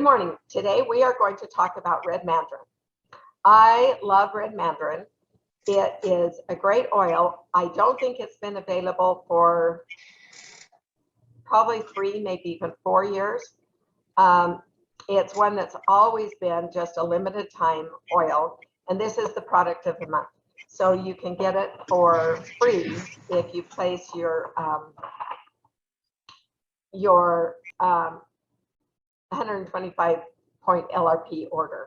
Good morning. Today we are going to talk about red mandarin. I love red mandarin. It is a great oil. I don't think it's been available for probably 3, maybe even 4 years. It's one that's always been just a limited time oil, and this is the product of the month. So you can get it for free if you place your 125-point LRP order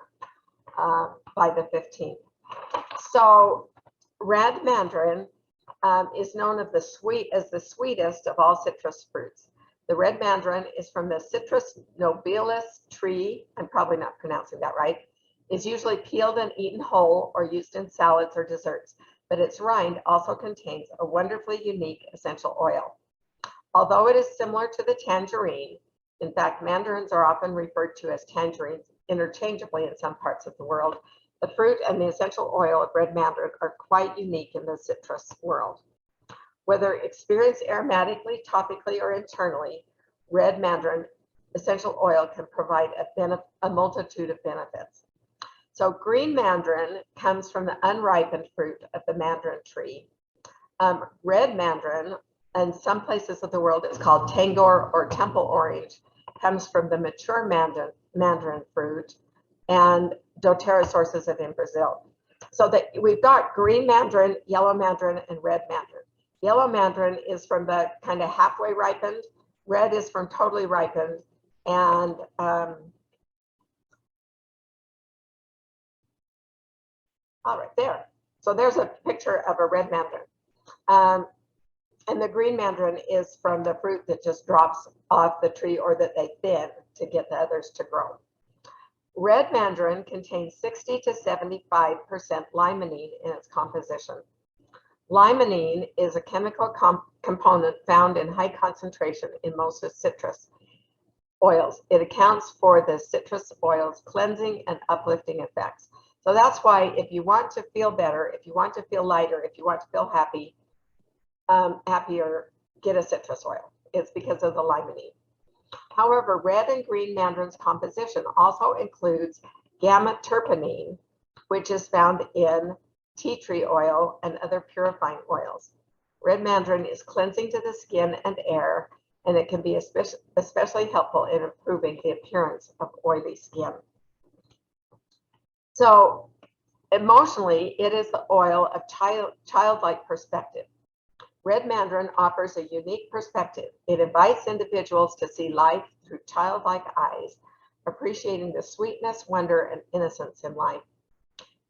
by the 15th. So red mandarin is known as the sweetest of all citrus fruits. The red mandarin is from the Citrus nobilis tree. I'm probably not pronouncing that right. It's usually peeled and eaten whole or used in salads or desserts, but its rind also contains a wonderfully unique essential oil. Although it is similar to the tangerine, in fact, mandarins are often referred to as tangerines interchangeably in some parts of the world, the fruit and the essential oil of red mandarin are quite unique in the citrus world. Whether experienced aromatically, topically, or internally, red mandarin essential oil can provide a multitude of benefits. So green mandarin comes from the unripened fruit of the mandarin tree. Red mandarin, in some places of the world it's called tangor or temple orange, comes from the mature mandarin fruit, and doTERRA sources it in Brazil. So that we've got green mandarin, yellow mandarin, and red mandarin. Yellow mandarin is from the kind of halfway ripened. Red is from totally ripened. And all right, there. So there's a picture of a red mandarin. And the green mandarin is from the fruit that just drops off the tree or that they thin to get the others to grow. Red mandarin contains 60 to 75% limonene in its composition. Limonene is a chemical component found in high concentration in most of citrus oils. It accounts for the citrus oil's cleansing and uplifting effects. So that's why if you want to feel better, if you want to feel lighter, if you want to feel happier, get a citrus oil. It's because of the limonene. However, red and green mandarin's composition also includes gamma-terpenine, which is found in tea tree oil and other purifying oils. Red mandarin is cleansing to the skin and air, and it can be especially helpful in improving the appearance of oily skin. So emotionally, it is the oil of childlike perspective. Red mandarin offers a unique perspective. It invites individuals to see life through childlike eyes, appreciating the sweetness, wonder, and innocence in life.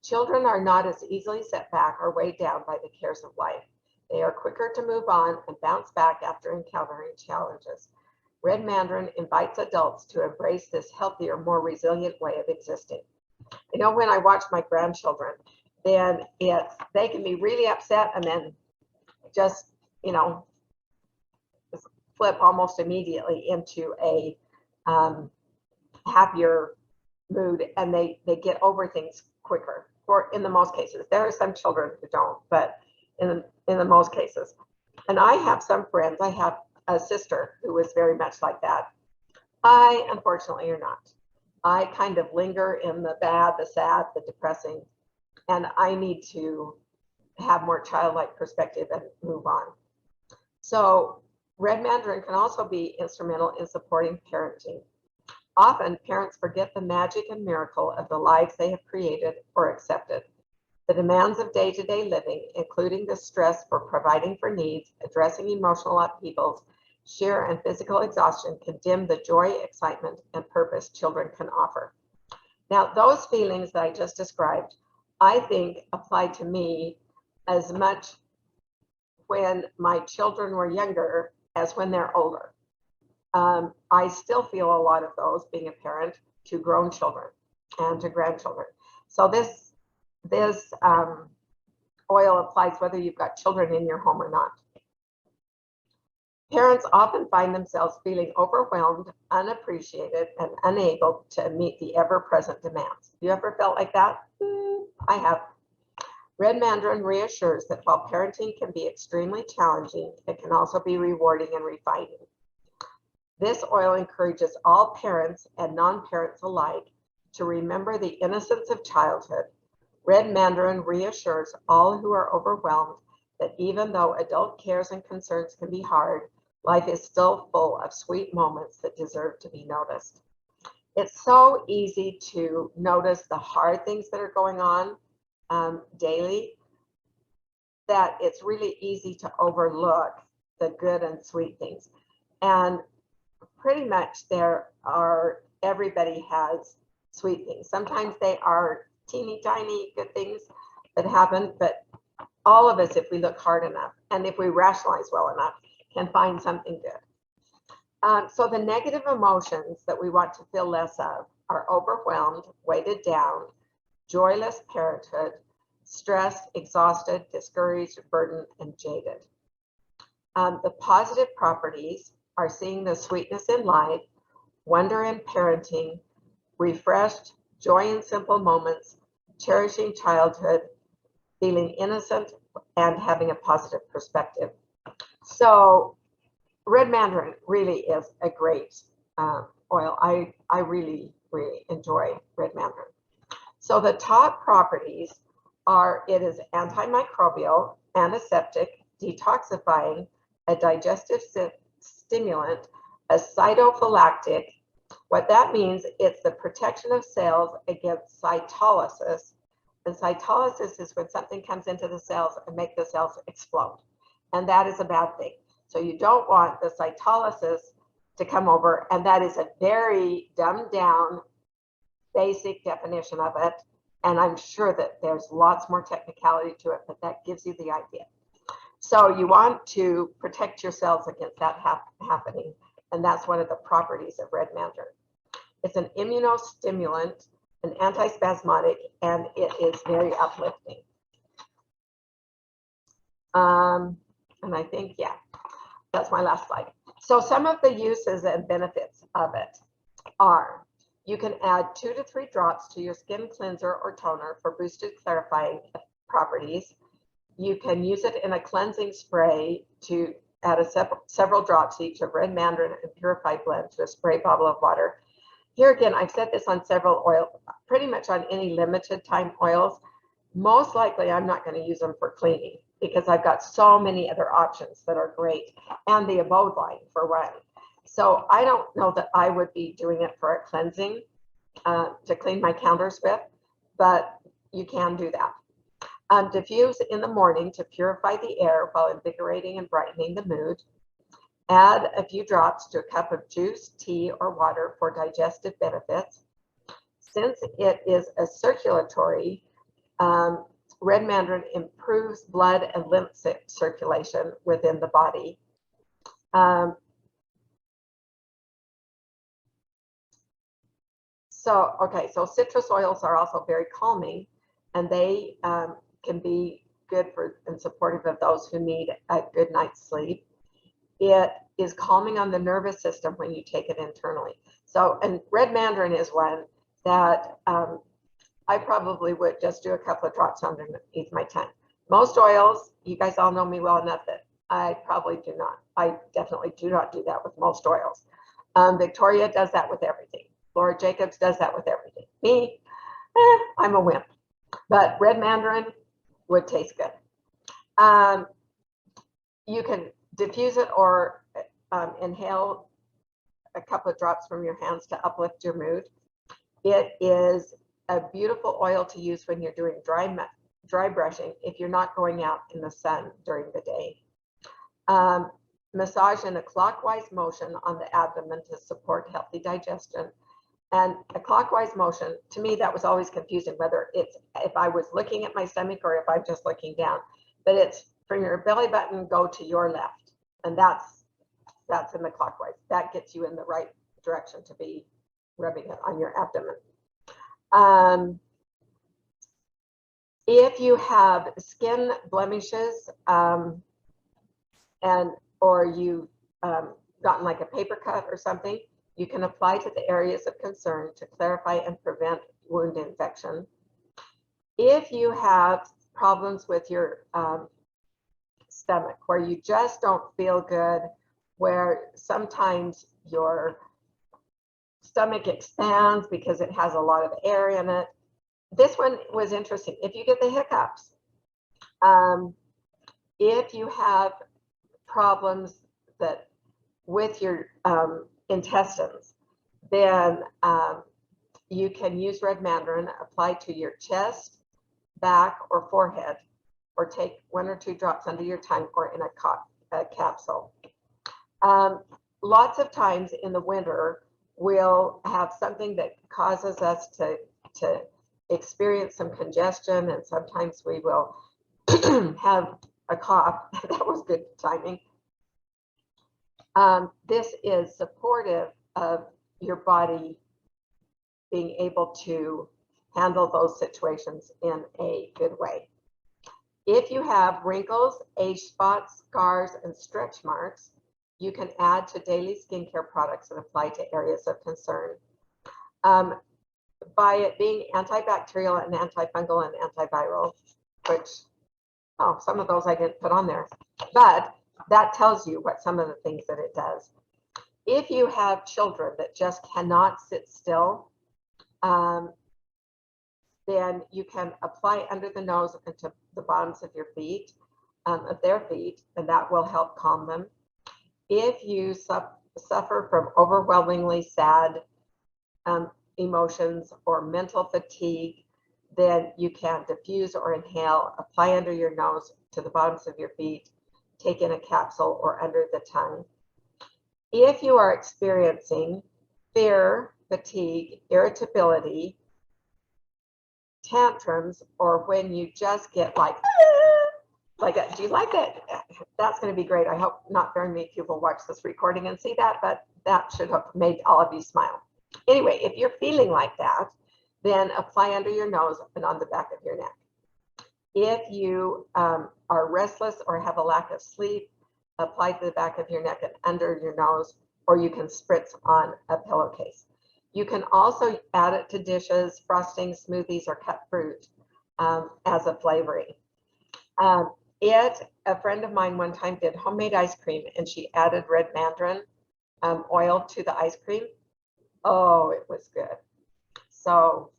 Children are not as easily set back or weighed down by the cares of life. They are quicker to move on and bounce back after encountering challenges. Red mandarin invites adults to embrace this healthier, more resilient way of existing. You know, when I watch my grandchildren, then they can be really upset and then just, flip almost immediately into a happier mood, and they get over things quicker. Or in the most cases, there are some children who don't, but in the most cases. And I have some friends. I have a sister who is very much like that. I unfortunately are not. I kind of linger in the bad, the sad, the depressing, and I need to have more childlike perspective and move on. So red mandarin can also be instrumental in supporting parenting. Often parents forget the magic and miracle of the lives they have created or accepted. The demands of day-to-day living, including the stress for providing for needs, addressing emotional upheavals, sheer and physical exhaustion, can dim the joy, excitement, and purpose children can offer. Now, those feelings that I just described, I think apply to me as much when my children were younger as when they're older. I still feel a lot of those being a parent to grown children and to grandchildren. So this oil applies whether you've got children in your home or not. Parents often find themselves feeling overwhelmed, unappreciated, and unable to meet the ever-present demands. You ever felt like that? I have. Red mandarin reassures that while parenting can be extremely challenging, it can also be rewarding and refining. This oil encourages all parents and non-parents alike to remember the innocence of childhood. Red Mandarin reassures all who are overwhelmed that even though adult cares and concerns can be hard, life is still full of sweet moments that deserve to be noticed. It's so easy to notice the hard things that are going on daily that it's really easy to overlook the good and sweet things. And pretty much everybody has sweet things. Sometimes they are teeny tiny good things that happen, but all of us, if we look hard enough and if we rationalize well enough, can find something good. So the negative emotions that we want to feel less of are overwhelmed, weighted down, joyless parenthood, stressed, exhausted, discouraged, burdened, and jaded. The positive properties are seeing the sweetness in life, wonder in parenting, refreshed, joy in simple moments, cherishing childhood, feeling innocent, and having a positive perspective. So red mandarin really is a great oil. I really, really enjoy red mandarin. So the top properties are: it is antimicrobial, antiseptic, detoxifying, a digestive stimulant, a cytophylactic. What that means, it's the protection of cells against cytolysis. And cytolysis is when something comes into the cells and make the cells explode. And that is a bad thing. So you don't want the cytolysis to come over. And that is a very dumbed down, basic definition of it. And I'm sure that there's lots more technicality to it, but that gives you the idea. So you want to protect your cells against that happening. And that's one of the properties of red mandarin. It's an immunostimulant, an antispasmodic, and it is very uplifting. And I think, yeah, that's my last slide. So some of the uses and benefits of it are: you can add 2 to 3 drops to your skin cleanser or toner for boosted clarifying properties. You can use it in a cleansing spray to add several drops each of red mandarin and purified blend to a spray bottle of water. Here again, I've said this on several oils, pretty much on any limited time oils. Most likely I'm not going to use them for cleaning because I've got so many other options that are great, and the abode line for one. So I don't know that I would be doing it for a cleansing to clean my counters with, but you can do that. Diffuse in the morning to purify the air while invigorating and brightening the mood. Add a few drops to a cup of juice, tea, or water for digestive benefits. Since it is a circulatory, red mandarin improves blood and lymph circulation within the body. So citrus oils are also very calming, and they can be good for and supportive of those who need a good night's sleep. It is calming on the nervous system when you take it internally. So, and red mandarin is one that I probably would just do a couple of drops underneath my tongue. Most oils, you guys all know me well enough that I probably do not. I definitely do not do that with most oils. Victoria does that with everything. Laura Jacobs does that with everything. Me, I'm a wimp. But red mandarin would taste good. You can diffuse it or inhale a couple of drops from your hands to uplift your mood. It is a beautiful oil to use when you're doing dry brushing if you're not going out in the sun during the day. Massage in a clockwise motion on the abdomen to support healthy digestion. And a clockwise motion, to me, that was always confusing, whether it's if I was looking at my stomach or if I'm just looking down. But it's from your belly button, go to your left. And that's in the clockwise. That gets you in the right direction to be rubbing it on your abdomen. If you have skin blemishes or you've gotten like a paper cut or something, you can apply to the areas of concern to clarify and prevent wound infection. If you have problems with your stomach where you just don't feel good, where sometimes your stomach expands because it has a lot of air in it. This one was interesting. If you get the hiccups, if you have problems that with your intestines, then you can use red mandarin, apply to your chest, back, or forehead, or take 1 or 2 drops under your tongue or in a capsule. Lots of times in the winter, we'll have something that causes us to experience some congestion, and sometimes we will have a cough. That was good timing. This is supportive of your body being able to handle those situations in a good way. If you have wrinkles, age spots, scars, and stretch marks, you can add to daily skincare products and apply to areas of concern. By it being antibacterial and antifungal and antiviral, which, oh, some of those I didn't put on there, but that tells you what some of the things that it does. If you have children that just cannot sit still, then you can apply under the nose and to the bottoms of your feet, of their feet, and that will help calm them. If you suffer from overwhelmingly sad emotions or mental fatigue, then you can diffuse or inhale, apply under your nose to the bottoms of your feet, take in a capsule or under the tongue. If you are experiencing fear, fatigue, irritability, tantrums, or when you just get like that, do you like that? That's going to be great. I hope not very many people watch this recording and see that, but that should have made all of you smile. Anyway, if you're feeling like that, then apply under your nose and on the back of your neck. If you are restless or have a lack of sleep, apply to the back of your neck and under your nose, or you can spritz on a pillowcase. You can also add it to dishes, frosting, smoothies, or cut fruit as a flavoring. A friend of mine one time did homemade ice cream, and she added red mandarin oil to the ice cream. Oh, it was good. So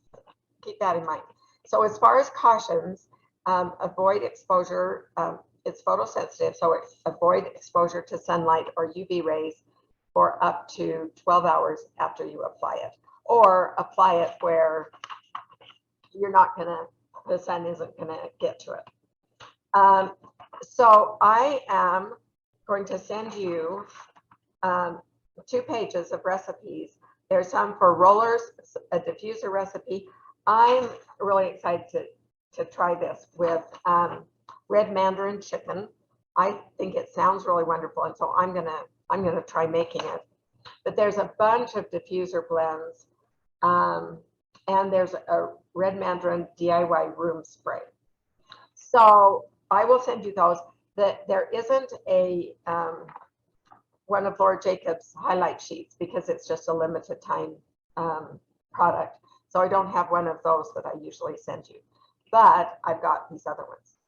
keep that in mind. So as far as cautions, avoid exposure. It's photosensitive, so avoid exposure to sunlight or UV rays for up to 12 hours after you apply it, or apply it where you're not gonna, the sun isn't gonna get to it. So I am going to send you 2 pages of recipes. There's some for rollers, a diffuser recipe. I'm really excited to try this with red mandarin chicken. I think it sounds really wonderful, and so I'm gonna try making it. But there's a bunch of diffuser blends, and there's a red mandarin DIY room spray. So I will send you those. There isn't a one of Laura Jacobs' highlight sheets because it's just a limited time product. So I don't have one of those that I usually send you, but I've got these other ones.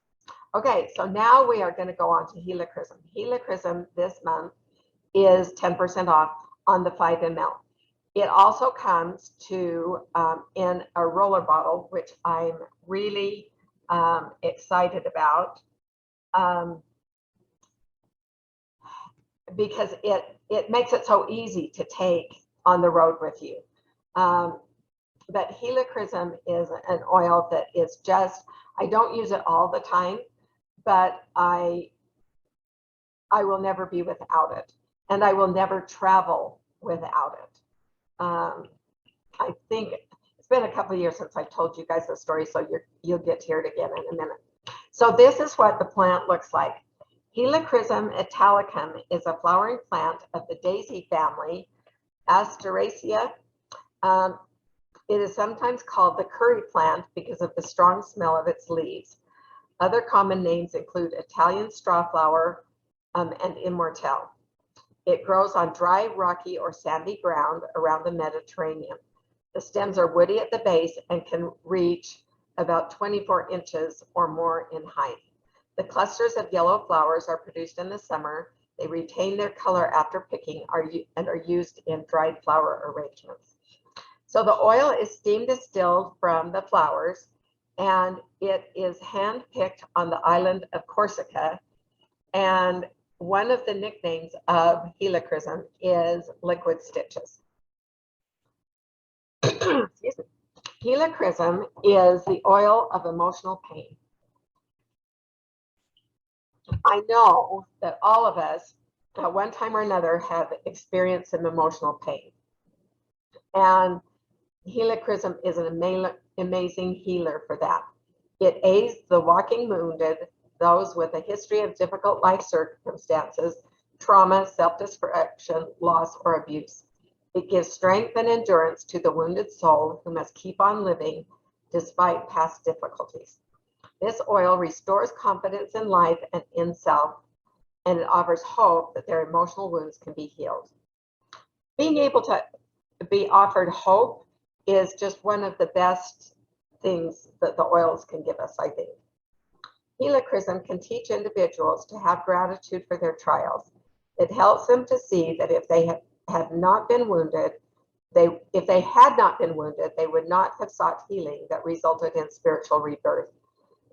Okay, so now we are going to go on to Helichrysum. Helichrysum this month is 10% off on the 5 ml. It also comes to in a roller bottle, which I'm really excited about because it makes it so easy to take on the road with you. But Helichrysum is an oil that is just, I don't use it all the time, but I will never be without it, and I will never travel without it. I think it's been a couple of years since I told you guys the story, so you'll get to hear it again in a minute. So this is what the plant looks like. Helichrysum italicum is a flowering plant of the daisy family, Asteraceae. It is sometimes called the curry plant because of the strong smell of its leaves. Other common names include Italian strawflower and immortelle. It grows on dry, rocky, or sandy ground around the Mediterranean. The stems are woody at the base and can reach about 24 inches or more in height. The clusters of yellow flowers are produced in the summer They retain their color after picking and are used in dried flower arrangements. So the oil is steam distilled from the flowers, and it is hand-picked on the island of Corsica. And one of the nicknames of Helichrysum is liquid stitches. Excuse me. Helichrysum is the oil of emotional pain. I know that all of us at one time or another have experienced some emotional pain. And Helichrysum is an amazing healer for that. It aids the walking wounded, those with a history of difficult life circumstances, trauma, self-destruction, loss, or abuse. It gives strength and endurance to the wounded soul who must keep on living despite past difficulties. This oil restores confidence in life and in self, and it offers hope that their emotional wounds can be healed. Being able to be offered hope is just one of the best things that the oils can give us, I think. Helichrysum can teach individuals to have gratitude for their trials. It helps them to see that if they had not been wounded, they would not have sought healing that resulted in spiritual rebirth.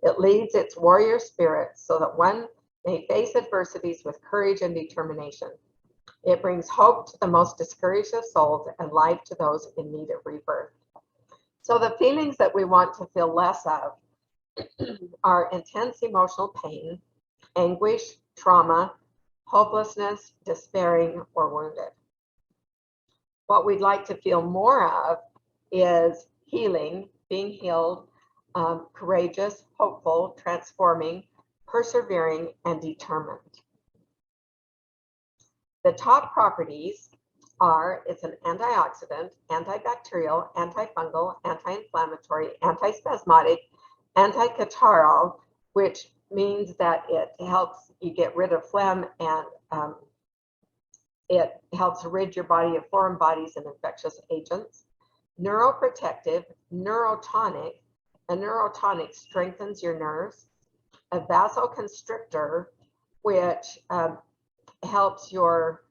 It leads its warrior spirit so that one may face adversities with courage and determination. It brings hope to the most discouraged of souls and life to those in need of rebirth. So the feelings that we want to feel less of are intense emotional pain, anguish, trauma, hopelessness, despairing, or wounded. What we'd like to feel more of is healing, being healed, courageous, hopeful, transforming, persevering, and determined. The top properties are it's an antioxidant, antibacterial, antifungal, anti-inflammatory, antispasmodic, anticatarrhal, which means that it helps you get rid of phlegm, and it helps rid your body of foreign bodies and infectious agents. Neuroprotective, neurotonic. A neurotonic strengthens your nerves. A vasoconstrictor, which helps your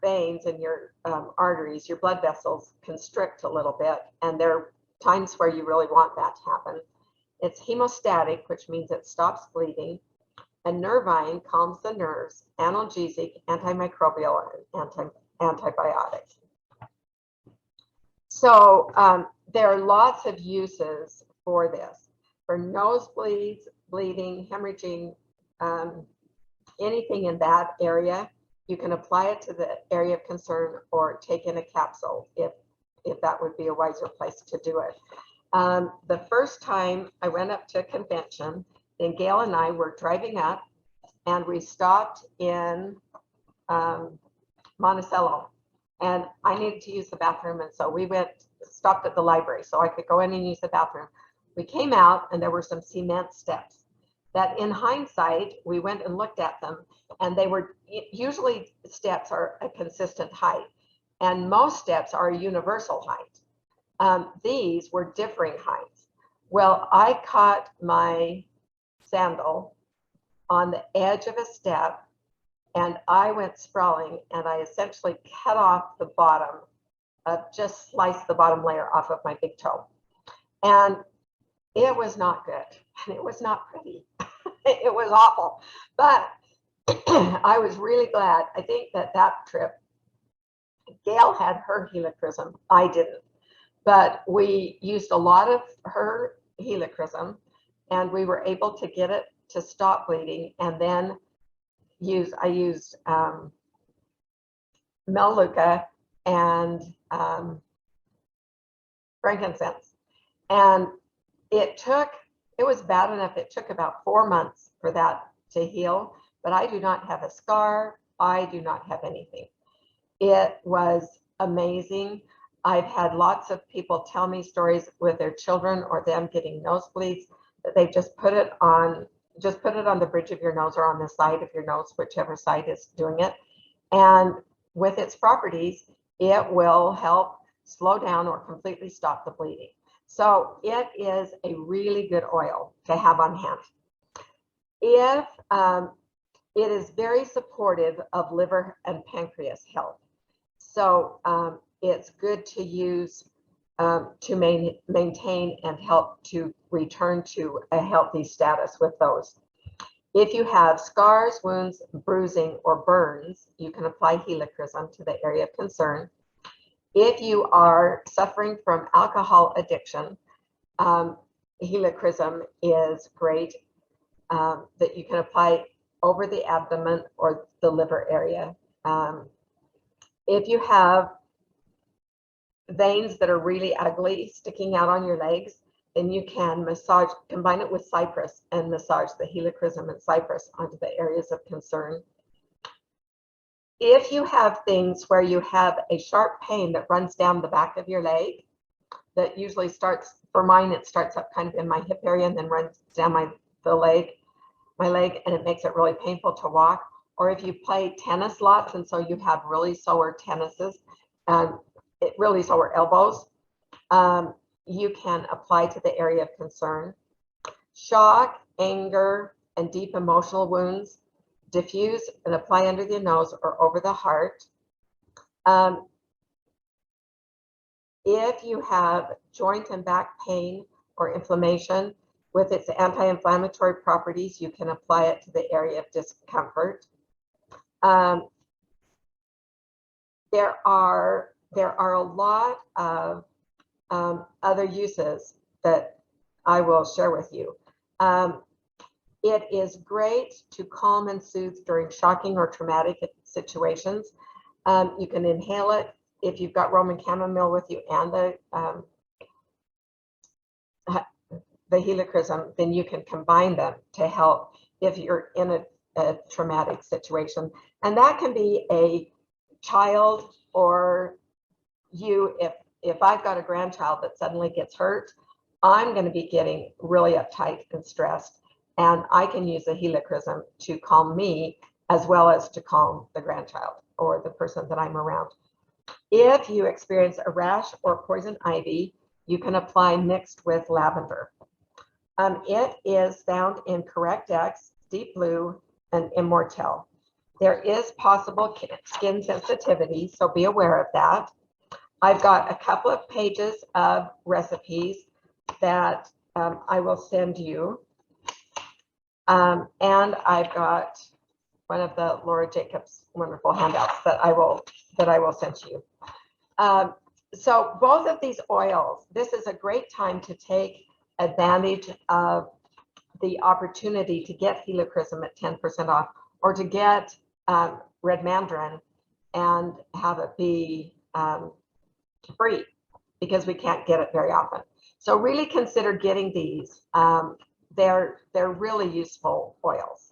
veins and your arteries, your blood vessels constrict a little bit, and there are times where you really want that to happen. It's hemostatic, which means it stops bleeding. And nervine calms the nerves, analgesic, antimicrobial, and antibiotics. So there are lots of uses for this. For nosebleeds, bleeding, hemorrhaging, anything in that area, you can apply it to the area of concern or take in a capsule if that would be a wiser place to do it. The first time I went up to a convention, and Gail and I were driving up, and we stopped in Monticello, and I needed to use the bathroom, and so we stopped at the library so I could go in and use the bathroom. We came out, and there were some cement steps that, in hindsight, we went and looked at them, and they were usually steps are a consistent height, and most steps are a universal height. These were differing heights. Well, I caught my sandal on the edge of a step, and I went sprawling, and I essentially cut off the bottom, just sliced the bottom layer off of my big toe. And it was not good, and it was not pretty. It was awful, but I was really glad. I think that trip, Gail had her Helichrysum, I didn't, but we used a lot of her Helichrysum, and we were able to get it to stop bleeding. And then I used Melaleuca and frankincense, and it was bad enough. It took about 4 months for that to heal, but I do not have a scar. I do not have anything. It was amazing. I've had lots of people tell me stories with their children or them getting nosebleeds, that they just put it on the bridge of your nose or on the side of your nose, whichever side is doing it. And with its properties, it will help slow down or completely stop the bleeding. So it is a really good oil to have on hand. If it is very supportive of liver and pancreas health. So it's good to use to maintain and help to return to a healthy status with those. If you have scars, wounds, bruising, or burns, you can apply Helichrysum to the area of concern. If you are suffering from alcohol addiction, Helichrysum is great that you can apply over the abdomen or the liver area. If you have veins that are really ugly sticking out on your legs, then you can massage, combine it with cypress and massage the Helichrysum and cypress onto the areas of concern. If you have things where you have a sharp pain that runs down the back of your leg, that usually starts, for mine, it starts up kind of in my hip area and then runs down my leg, and it makes it really painful to walk. Or if you play tennis lots and so you have really sore tennises and really sore elbows, you can apply to the area of concern. Shock, anger, and deep emotional wounds, diffuse and apply under the nose or over the heart. If you have joint and back pain or inflammation, with its anti-inflammatory properties, you can apply it to the area of discomfort. There are a lot of other uses that I will share with you. It is great to calm and soothe during shocking or traumatic situations. You can inhale it if you've got Roman chamomile with you and the Helichrysum, then you can combine them to help if you're in a traumatic situation. And that can be a child or you. If I've got a grandchild that suddenly gets hurt, I'm going to be getting really uptight and stressed. And I can use a Helichrysum to calm me as well as to calm the grandchild or the person that I'm around. If you experience a rash or poison ivy, you can apply mixed with lavender. It is found in Correct X, Deep Blue, and Immortelle. There is possible skin sensitivity, so be aware of that. I've got a couple of pages of recipes that I will send you. And I've got one of the Laura Jacobs wonderful handouts that I will send to you. So both of these oils, this is a great time to take advantage of the opportunity to get Helichrysum at 10% off, or to get red mandarin and have it be free, because we can't get it very often. So really consider getting these. They're really useful oils.